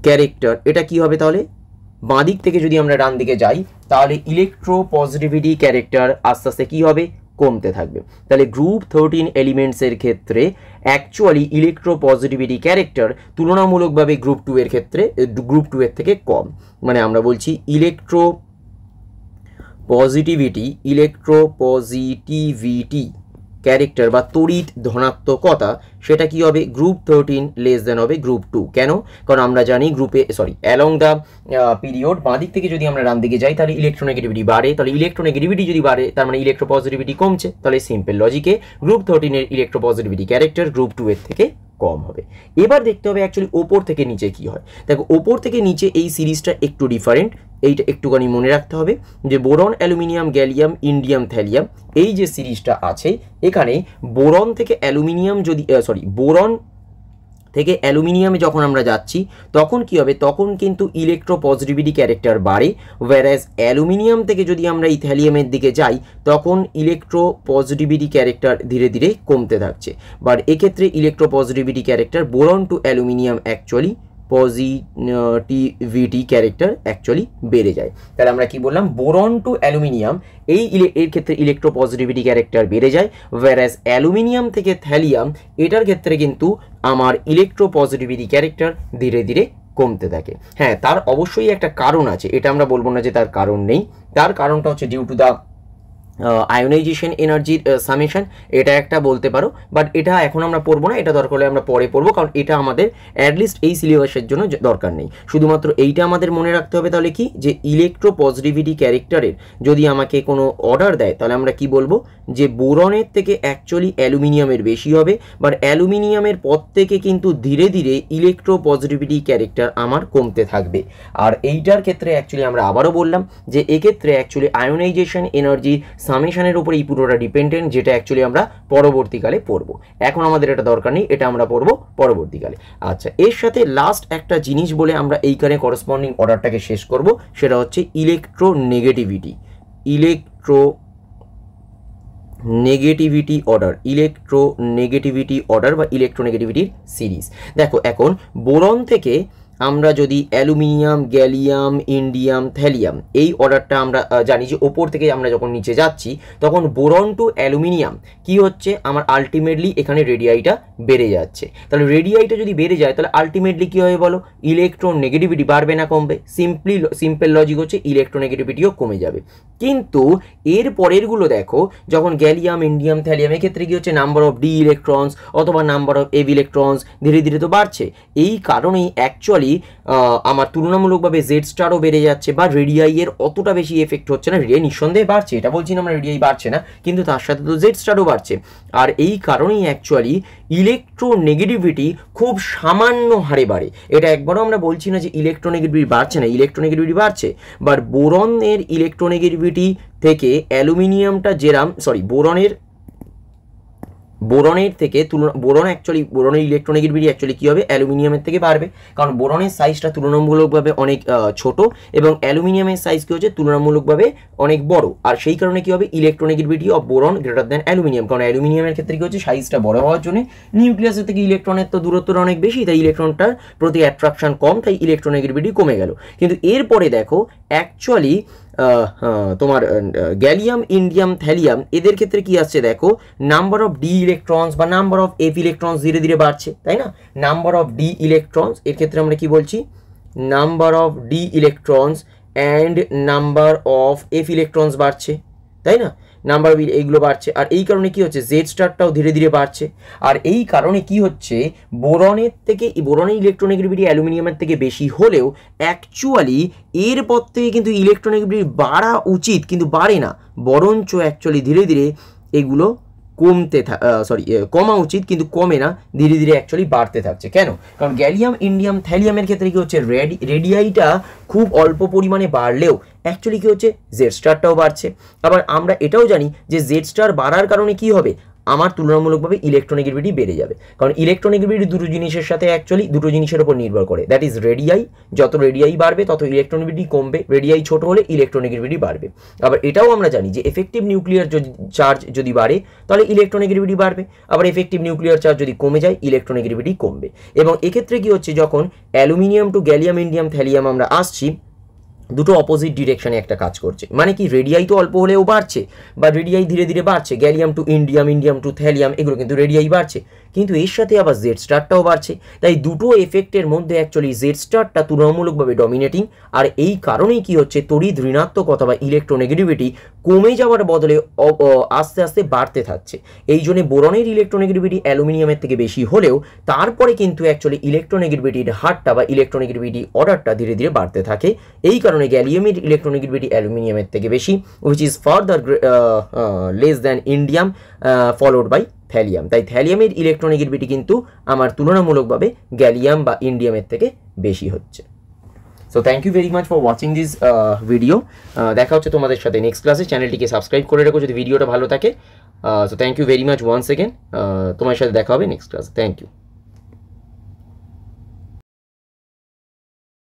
character এটা কি হবে, তাহলে বাঁ দিক থেকে যদি আমরা ডান দিকে যাই তাহলে ইলেকট্রো পজিটিভিটি ক্যারেক্টার আস্তে আস্তে কী হবে, কমতে থাকবে। তাহলে গ্রুপ 13 এলিমেন্টসের ক্ষেত্রে অ্যাকচুয়ালি ইলেকট্রো পজিটিভিটি ক্যারেক্টার তুলনামূলকভাবে গ্রুপ 2 এর ক্ষেত্রে গ্রুপ 2 এর থেকে কম। মানে আমরা বলছি ইলেকট্রো পজিটিভিটি ক্যারেক্টার বা তড়িৎ ধনাত্মকতা সেটা কি হবে, গ্রুপ 13 লেস দেন হবে গ্রুপ 2। কেন? কারণ আমরা জানি গ্রুপে অ্যালং দ্য পিরিয়ড বাঁ দিক থেকে যদি আমরা ডান দিকে যাই তাহলে ইলেকট্রোনেগেটিভিটি বাড়ে, তাহলে ইলেকট্রোনেগেটিভিটি যদি বাড়ে তার মানে ইলেকট্রো পজিটিভিটি কমছে, তাহলে সিম্পল লজিকে গ্রুপ 13 এর ইলেকট্রো পজিটিভিটি ক্যারেক্টার গ্রুপ 2 এর থেকে কম হবে। এবার দেখতে হবে অ্যাকচুয়ালি ওপর থেকে নিচে কি হয়। দেখো ওপর থেকে নিচে এই সিরিজটা একটু ডিফারেন্ট, এইটা একটুখানি মনে রাখতে হবে যে boron, aluminium, gallium, indium, thallium এই যে সিরিজটা আছে এখানে বোরন থেকে অ্যালুমিনিয়াম যদি বোরন থেকে অ্যালুমিনিয়ামে যখন আমরা যাচ্ছি তখন কি হবে, তখন কিন্তু ইলেকট্রো পজিটিভিটি ক্যারেক্টার বাড়ে, ওয়্যারাজ অ্যালুমিনিয়াম থেকে যদি আমরা ইথ্যালিয়ামের দিকে যাই তখন ইলেকট্রো পজিটিভিটি ক্যারেক্টার ধীরে ধীরে কমতে থাকছে। বাট এক্ষেত্রে electropositivity character boron to aluminium actually positivity character actually বেড়ে যায়। তাহলে আমরা কি বললাম, বোরন টু অ্যালুমিনিয়াম এর ক্ষেত্রে ইলেকট্রো পজিটিভিটি ক্যারেক্টার বেড়ে যায়, ওয়্যারাজ অ্যালুমিনিয়াম থেকে থ্যালিয়াম এটার ক্ষেত্রে কিন্তু আমার ইলেকট্রো পজিটিভিটি ক্যারেক্টার ধীরে ধীরে কমতে থাকে। হ্যাঁ, তার অবশ্যই একটা কারণ আছে, এটা আমরা বলবো না যে তার কারণ নেই। তার কারণটা হচ্ছে ডিউ টু দ্য আয়োনাইজেশন এনার্জির সামেশন, এটা একটা বলতে পারো, বাট এটা এখন আমরা পড়বো না, এটা দরকার হলে আমরা পরে পড়বো, কারণ এটা আমাদের অ্যাটলিস্ট এই সিলেবাসের জন্য দরকার নেই। শুধুমাত্র এইটা আমাদের মনে রাখতে হবে তাহলে কি, যে ইলেকট্রো পজিটিভিটি ক্যারেক্টারের যদি আমাকে কোনো অর্ডার দেয় তাহলে আমরা কি বলবো, যে বোরনের থেকে অ্যাকচুয়ালি অ্যালুমিনিয়ামের বেশি হবে, বাট অ্যালুমিনিয়ামের পর থেকে কিন্তু ধীরে ধীরে ইলেকট্রো পজিটিভিটি ক্যারেক্টার আমার কমতে থাকবে। আর এইটার ক্ষেত্রে অ্যাকচুয়ালি আমরা আবারও বললাম যে এক্ষেত্রে অ্যাকচুয়ালি আয়োনাইজেশন এনার্জি সামেশনের উপরে এই পুরোটা ডিপেন্ডেন্ট, যেটা অ্যাকচুয়ালি আমরা পরবর্তীকালে পড়বো। এখন আমাদের এটা দরকার নেই, এটা আমরা পড়বো পরবর্তীকালে। আচ্ছা, এর সাথে লাস্ট একটা জিনিস বলে আমরা এইখানে করসপন্ডিং অর্ডারটাকে শেষ করব, সেটা হচ্ছে ইলেকট্রোনেগেটিভিটি অর্ডার বা ইলেকট্রোনেগেটিভিটির সিরিজ। দেখো এখন বোরন থেকে আমরা যদি অ্যালুমিনিয়াম, গ্যালিয়াম, ইন্ডিয়াম, থ্যালিয়াম এই অর্ডারটা আমরা জানি যে ওপর থেকে আমরা যখন নিচে যাচ্ছি তখন বোরন টু অ্যালুমিনিয়াম কি হচ্ছে, আমার আলটিমেটলি এখানে রেডিয়াইটা বেড়ে যাচ্ছে। তাহলে রেডিয়াইটা যদি বেড়ে যায় তাহলে আলটিমেটলি কী হবে বলো, ইলেকট্রোনেগেটিভিটি বাড়বে না কমবে? সিম্পল লজিক হচ্ছে ইলেকট্রোনেগেটিভিটিও কমে যাবে। কিন্তু এর পরেরগুলো দেখো, যখন গ্যালিয়াম, ইন্ডিয়াম, থ্যালিয়াম এক্ষেত্রে কী হচ্ছে, নাম্বার অফ ডি ইলেকট্রনস অথবা নাম্বার অফ এভ ইলেকট্রনস ধীরে ধীরে তো বাড়ছে। এই কারণেই অ্যাকচুয়ালি আমার তুলনামূলকভাবে জেড স্টারও বেড়ে যাচ্ছে বা রেডিয়াইয়ের অতটা বেশি এফেক্ট হচ্ছে না। রেডিয়াই নিঃসন্দেহে বাড়ছে, এটা বলছি না আমরা রেডিয়াই বাড়ছে না, কিন্তু তার সাথে তো জেড স্টারও বাড়ছে। আর এই কারণেই অ্যাকচুয়ালি ইলেকট্রোনেগেটিভিটি খুব সামান্য হারে বাড়ে। এটা একবারও আমরা বলছি না যে ইলেকট্রোনেগেটিভিটি বাড়ছে না, ইলেকট্রোনেগেটিভিটি বাড়ছে। বাট বোরনের ইলেকট্রোনেগেটিভিটি থেকে অ্যালুমিনিয়ামটা বোরনের বোরনের থেকে বোরন অ্যাকচুয়ালি বোরনের ইলেকট্রোনেগেটিভিটি অ্যাকচুয়ালি কী হবে, অ্যালুমিনিয়ামের থেকে বাড়বে, কারণ বোরনের সাইজটা তুলনামূলকভাবে অনেক ছোট এবং অ্যালুমিনিয়ামের সাইজ কী হচ্ছে তুলনামূলকভাবে অনেক বড়, আর সেই কারণে কী হবে electronegativity of boron greater than aluminium, কারণ অ্যালুমিনিয়ামের ক্ষেত্রে কী হচ্ছে সাইজটা বড় হওয়ার জন্য নিউক্লিয়াসের থেকে ইলেকট্রনের তো দূরত্বটা অনেক বেশি, তাই ইলেকট্রনটার প্রতি অ্যাট্রাকশন কম, তাই ইলেকট্রোনেগেটিভিটি কমে গেল। কিন্তু এরপরে দেখো অ্যাকচুয়ালি তোমার গ্যালিয়াম, ইন্ডিয়াম, থ্যালিয়াম এদের ক্ষেত্রে কি আসছে দেখো, নাম্বার অফ ডি ইলেকট্রনস বা নাম্বার অফ এফ ইলেকট্রনস ধীরে ধীরে বাড়ছে, তাই না? নাম্বার অফ ডি ইলেকট্রনস এর ক্ষেত্রে আমরা কি বলছি, number of D electrons and number of F electrons বাড়ছে, তাই না? নাম্বার অফ এইগুলো বাড়ছে, আর এই কারণে কি হচ্ছে জেড স্টারটাও ধীরে ধীরে বাড়ছে, আর এই কারণে কি হচ্ছে বোরনের থেকে বোরনের ইলেকট্রোনেগেটিভিটি অ্যালুমিনিয়ামের থেকে বেশি হলেও অ্যাকচুয়ালি এরপর থেকে কিন্তু ইলেকট্রোনেগেটিভিটি বাড়া উচিত কিন্তু বাড়ে না, বরঞ্চ অ্যাকচুয়ালি ধীরে ধীরে এগুলো কমা উচিত কিন্তু কমে না, ধীরে ধীরে অ্যাকচুয়ালি বাড়তে থাকছে। কেন? কারণ গ্যালিয়াম, ইন্ডিয়াম, থ্যালিয়ামের ক্ষেত্রে কি হচ্ছে রেডিয়াইটা খুব অল্প পরিমাণে বাড়লেও অ্যাকচুয়ালি কি হচ্ছে জেড স্টারটাও বাড়ছে। আবার আমরা এটাও জানি যে জেড স্টার বাড়ার কারণে কি হবে, আমার তুলনামূলকভাবে ইলেকট্রোনেগেটিভিটি বেড়ে যাবে, কারণ ইলেকট্রোনেগেটিভিটি দুটো জিনিসের সাথে অ্যাকচুয়ালি দুটো জিনিসের উপর নির্ভর করে, দ্যাট ইজ রেডিয়াই, যত রেডিয়াই বাড়বে তত ইলেকট্রোনেগেটিভিটি কমবে, রেডিয়াই ছোট হলে ইলেকট্রোনেগেটিভিটি বাড়বে। আবার এটাও আমরা জানি যে এফেক্টিভ নিউক্লিয়ার চার্জ যদি বাড়ে তাহলে ইলেকট্রোনেগেটিভিটি বাড়বে, আবার এফেক্টিভ নিউক্লিয়ার চার্জ যদি কমে যায় ইলেকট্রোনেগেটিভিটি কমবে। এবং এক্ষেত্রে কি হচ্ছে যখন aluminium to gallium, indium, thallium আমরা আসছি, দুটো অপোজিট ডিরেকশনে একটা কাজ করছে, মানে কি রেডিয়াই তো অল্প হলেও বাড়ছে বা রেডিয়াই ধীরে ধীরে বাড়ছে, gallium to indium, indium to thallium এগুলো কিন্তু রেডিয়াই বাড়ছে, কিন্তু এর সাথে আবার জেড স্টারটাও বাড়ছে, তাই দুটো এফেক্টের মধ্যে অ্যাকচুয়ালি জেড স্টারটা তুলনামূলকভাবে ডমিনেটিং, আর এই কারণেই কি হচ্ছে তড়িৎ ঋণাত্মকতা বা ইলেকট্রোনেগেটিভিটি কমে যাওয়ার বদলে আস্তে আস্তে বাড়তে থাকছে। এই জন্য বোরনের ইলেকট্রোনেগেটিভিটি অ্যালুমিনিয়ামের থেকে বেশি হলেও তারপরে কিন্তু অ্যাকচুয়ালি ইলেকট্রোনেগেটিভিটির হারটা বা ইলেকট্রোনেগেটিভিটি অর্ডারটা ধীরে ধীরে বাড়তে থাকে, এই কারণে গ্যালিয়ামের ইলেকট্রোনেগেটিভিটি অ্যালুমিনিয়ামের থেকে বেশি, which is further less than indium followed by thallium, তাই থ্যালিয়ামের ইলেকট্রোনেগেটিভিটি কিন্তু আমার তুলনামূলকভাবে গ্যালিয়াম বা ইন্ডিয়ামের থেকে বেশি হচ্ছে। So thank you very much for watching this video. দেখা হচ্ছে তোমাদের সাথে নেক্সট ক্লাসে, চ্যানেলটিকে সাবস্ক্রাইব করে রাখো যদি ভিডিওটা ভালো থাকে। So thank you very much once again, তোমার সাথে দেখা হবে নেক্সট ক্লাসে। Thank you.